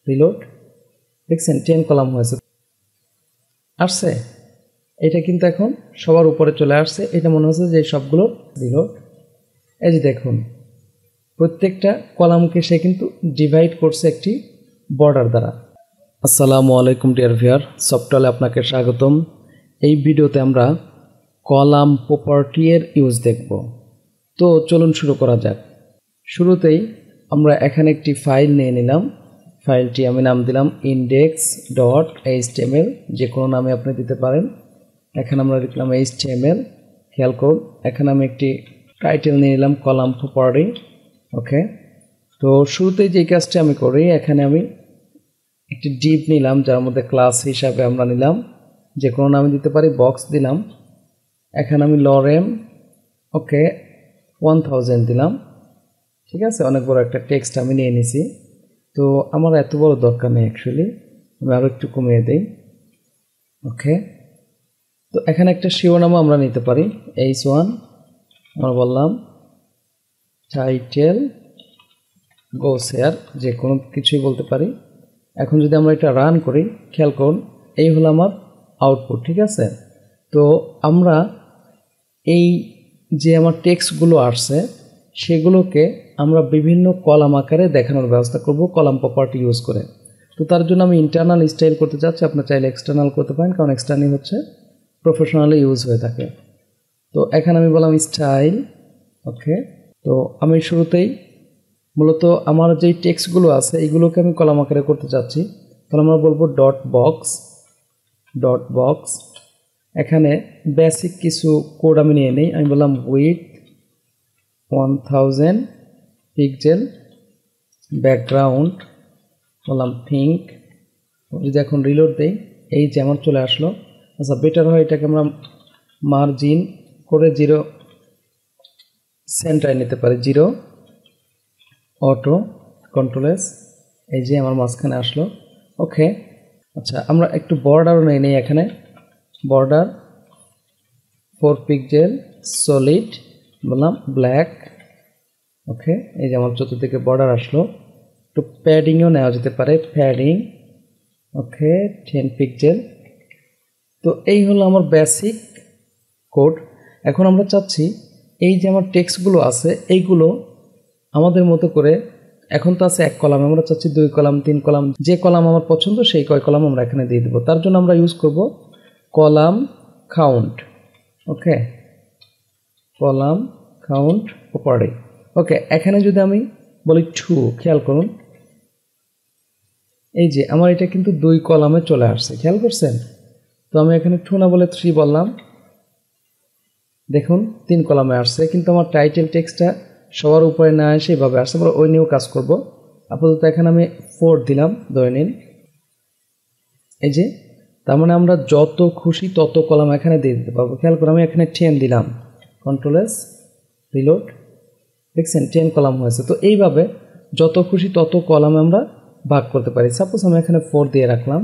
Reload. দেখছেন 10 column হয়েছে, আসছে। এটা কিন্তু এখন সবার উপরে চলে আসছে। এটা মনে হচ্ছে যে সবগুলো রিলোড। এই যে দেখুন প্রত্যেকটা কলামকে সে কিন্তু ডিভাইড করছে একটি বর্ডার দ্বারা। আসসালামু আলাইকুম ডিয়ার ভিউয়ার, সফটওয়্যারে আপনাকে স্বাগতম। এই ভিডিওতে আমরা কলাম প্রপার্টি এর ইউজ দেখব। তো চলুন শুরু করা যাক। শুরুতেই আমরা এখানে একটি ফাইল নিয়ে নিলাম। ফাইলটি আমি নাম দিলাম index.html, যে কোনো নামে আপনি দিতে পারেন। এখানে আমরা লিখলাম html। খেয়াল করুন এখানে আমি একটি টাইটেল নিয়ে নিলাম কলাম প্রপার্টি। ওকে, তো শুরুতেই যে কাজটি আমি করি, এখানে আমি একটি ডিভ নিলাম যার মধ্যে ক্লাস হিসাবে আমরা নিলাম যে কোনো নামে দিতে পারি, বক্স দিলাম। এখানে আমি লরেম ওকে 1000 দিলাম। ঠিক আছে, অনেক বড় একটা টেক্সট আমি নিয়ে নিছি। তো আমার এত বড় দরকার নেই, অ্যাকচুয়ালি আমি আরও একটু কমিয়ে দিই। ওকে, তো এখানে একটা শিরোনামও আমরা নিতে পারি, h1 আমরা বললাম, টাইটেল গো শেয়ার, যে কোনো কিছুই বলতে পারি। এখন যদি আমরা এটা রান করি, খেয়াল করুন এই হলো আমার আউটপুট। ঠিক আছে, তো আমরা এই যে আমার টেক্সটগুলো আসছে সেগুলোকে আমরা বিভিন্ন কলাম আকারে দেখানোর ব্যবস্থা করব কলাম প্রপার্টি ইউজ করে। তো তার জন্য আমি ইন্টারনাল স্টাইল করতে চাচ্ছি, আপনার চাইলে এক্সটার্নাল করতে পারেন, কারণ এক্সটার্নাল হচ্ছে প্রফেশনালি ইউজ হয়ে থাকে। তো এখানে আমি বললাম স্টাইল। ওকে, তো আমি শুরুতেই মূলত আমার যেই টেক্সটগুলো আছে এইগুলোকে আমি কলাম আকারে করতে চাচ্ছি। তাহলে আমরা বলবো ডট বক্স। এখানে বেসিক কিছু কোড আমি নিয়ে নিই। আমি বললাম উইথ 1000 পিক্সেল, ব্যাকগ্রাউন্ড বললাম পিঙ্ক। যদি এখন রিলোড দেই, এই যেমন চলে আসলো। আচ্ছা, বেটার হয় এটাকে আমরা মার্জিন করে 0 সেন্টারে নিতে পারি, 0 অটো কন্ট্রোল এস। এই যে আমার মাঝখানে আসলো। ওকে, আচ্ছা আমরা একটু বর্ডারও নিয়ে নিই। এখানে বর্ডার 4 পিক্সেল সলিড বললাম ব্ল্যাক। ওকে, এই যে আমার চতুর্দিকে বর্ডার আসলো। একটু প্যাডিংও নেওয়া যেতে পারে, প্যাডিং। ওকে, 10 পিক্সেল। তো এই হলো আমার বেসিক কোড। এখন আমরা চাচ্ছি এই যে আমার টেক্সটগুলো আছে এইগুলো আমাদের মতো করে, এখন তো আছে 1 কলাম, আমরা চাচ্ছি 2 কলাম 3 কলাম, যে কলাম আমার পছন্দ সেই কলাম আমরা এখানে দিয়ে দেবো। তার জন্য আমরা ইউজ করব কলাম কাউন্ট। ওকে, কলাম কাউন্ট প্রপার্টি। ওকে, এখানে যদি আমি বলি 2, খেয়াল করুন এই যে আমার এটা কিন্তু 2 কলামে চলে আসছে, খেয়াল করছেন? তো আমি এখানে 2 না বলে 3 বললাম, দেখুন 3 কলামে আসছে, কিন্তু আমার টাইটেল টেক্সটটা সবার উপরে না এসে এভাবে আসছে। আমরা ওই নিয়েও কাজ করব। আপাতত এখানে আমি 4 দিলাম, ধরে নিন। এই যে তার মানে আমরা যত খুশি তত কলাম এখানে দিয়ে দিতে পারবো। খেয়াল করে আমি এখানে 10 দিলাম, কন্ট্রোল এস, রিলোড। দেখছেন 10 কলাম হয়েছে। তো এইভাবে যত খুশি তত কলামে আমরা ভাগ করতে পারি। সাপোজ আমি এখানে 4 দিয়ে রাখলাম,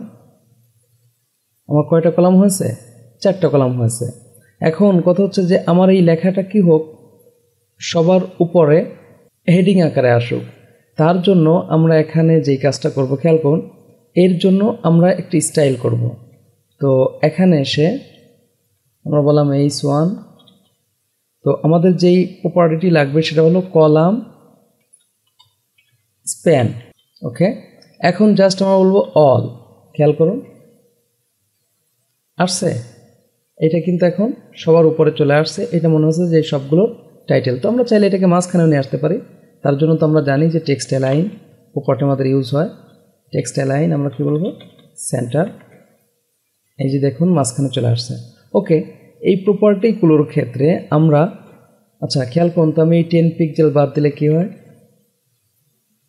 আমার কয়টা কলাম হয়েছে? 4টা কলাম হয়েছে। এখন কথা হচ্ছে যে আমার এই লেখাটা কি হোক, সবার উপরে হেডিং আকারে আসুক। তার জন্য আমরা এখানে যেই কাজটা করব, খেয়াল করুন, এর জন্য আমরা একটি স্টাইল করব। তো এখানে এসে আমরা বললাম h1। তো আমাদের যেই প্রপার্টিটি লাগবে সেটা হলো কলাম স্প্যান। ওকে, এখন জাস্ট আমরা বলবো অল। খেয়াল করুন আসছে, এটা কিন্তু এখন সবার উপরে চলে আসছে। এটা মনে হচ্ছে যে সবগুলো টাইটেল। তো আমরা চাইলে এটাকে মাঝখানেও নিয়ে আসতে পারি। তার জন্য তো আমরা জানি যে টেক্সট অ্যালাইন প্রপার্টি আমাদের ইউজ হয়। টেক্সট অ্যালাইন আমরা কি বলবো, সেন্টার। এই যে দেখুন মাঝখানে চলে আসছে। ওকে, এই প্রপার্টিগুলোর ক্ষেত্রে আমরা, আচ্ছা খেয়াল করুন তো আমি এই 10 পিক্সেল বাদ দিলে কি হয়,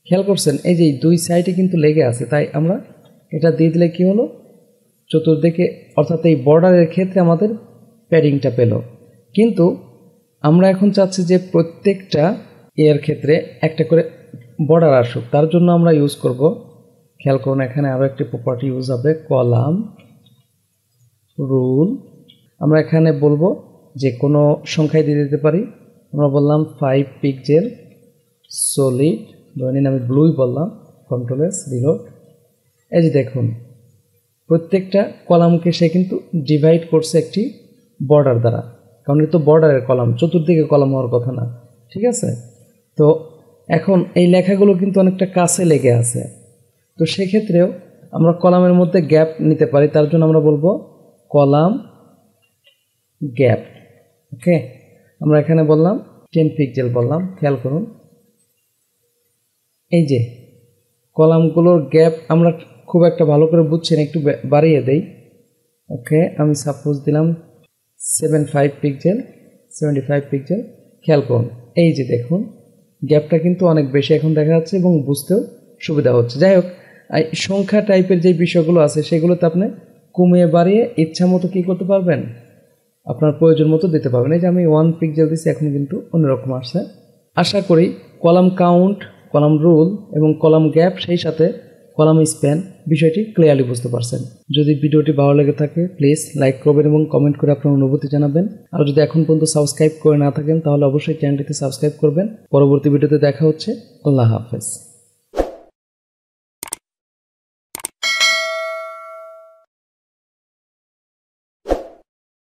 খেয়াল করছেন এই যে 2 সাইডে কিন্তু লেগে আছে, তাই আমরা এটা দিয়ে দিলে কি হলো, চতুর্দিকে অর্থাৎ এই বর্ডারের ক্ষেত্রে আমাদের প্যাডিংটা পেল। কিন্তু আমরা এখন চাচ্ছি যে প্রত্যেকটা এর ক্ষেত্রে একটা করে বর্ডার আসুক। তার জন্য আমরা ইউজ করব, খেয়াল করুন এখানে আরও একটি প্রপার্টি ইউজ হবে, কলাম রুল। আমরা এখানে বলবো যে কোনো সংখ্যায় দিয়ে দিতে পারি। আমরা বললাম 5 পিক্সেল সলিড, ধরে নিন আমি ব্লুই বললাম, কন্ট্রোল এস, রিলোড। এই যে দেখুন প্রত্যেকটা কলামকে সে কিন্তু ডিভাইড করছে একটি বর্ডার দ্বারা, কারণ এটা তো বর্ডারের কলাম, চতুর্দিকে কলাম হওয়ার কথা না, ঠিক আছে। তো এখন এই লেখাগুলো কিন্তু অনেকটা কাছে লেগে আছে, তো সেক্ষেত্রেও আমরা কলামের মধ্যে গ্যাপ নিতে পারি, তার জন্য আমরা বলবো কলাম গ্যাপ। ওকে, আমরা এখানে বললাম 10 পিক্সেল বললাম, খেয়াল করুন এই যে কলামগুলোর গ্যাপ আমরা খুব একটা ভালো করে বুঝছি না, একটু বাড়িয়ে দেই। ওকে, আমি সাপোজ দিলাম 75 পিক্সেল, খেয়াল করুন এই যে দেখুন গ্যাপটা কিন্তু অনেক বেশি এখন দেখা যাচ্ছে এবং বুঝতেও সুবিধা হচ্ছে। যাই হোক, সংখ্যা টাইপের যে বিষয়গুলো আছে সেগুলোতে আপনি কমিয়ে বাড়িয়ে ইচ্ছা মতো কী করতে পারবেন, আপনার প্রয়োজন মতো দিতে পারবেন। এই যে আমি 1 পিক্সেল দিচ্ছি, এখন কিন্তু অন্যরকম আসছে। আশা করি কলাম কাউন্ট, কলাম রুল এবং কলাম গ্যাপ, সেই সাথে কলাম স্প্যান বিষয়টি ক্লিয়ারলি বুঝতে পারছেন। যদি ভিডিওটি ভালো লেগে থাকে প্লিজ লাইক করবেন এবং কমেন্ট করে আপনার অনুভূতি জানাবেন। আর যদি এখন পর্যন্ত সাবস্ক্রাইব করে না থাকেন তাহলে অবশ্যই চ্যানেলটিতে সাবস্ক্রাইব করবেন। পরবর্তী ভিডিওতে দেখা হচ্ছে। আল্লাহ হাফেজ।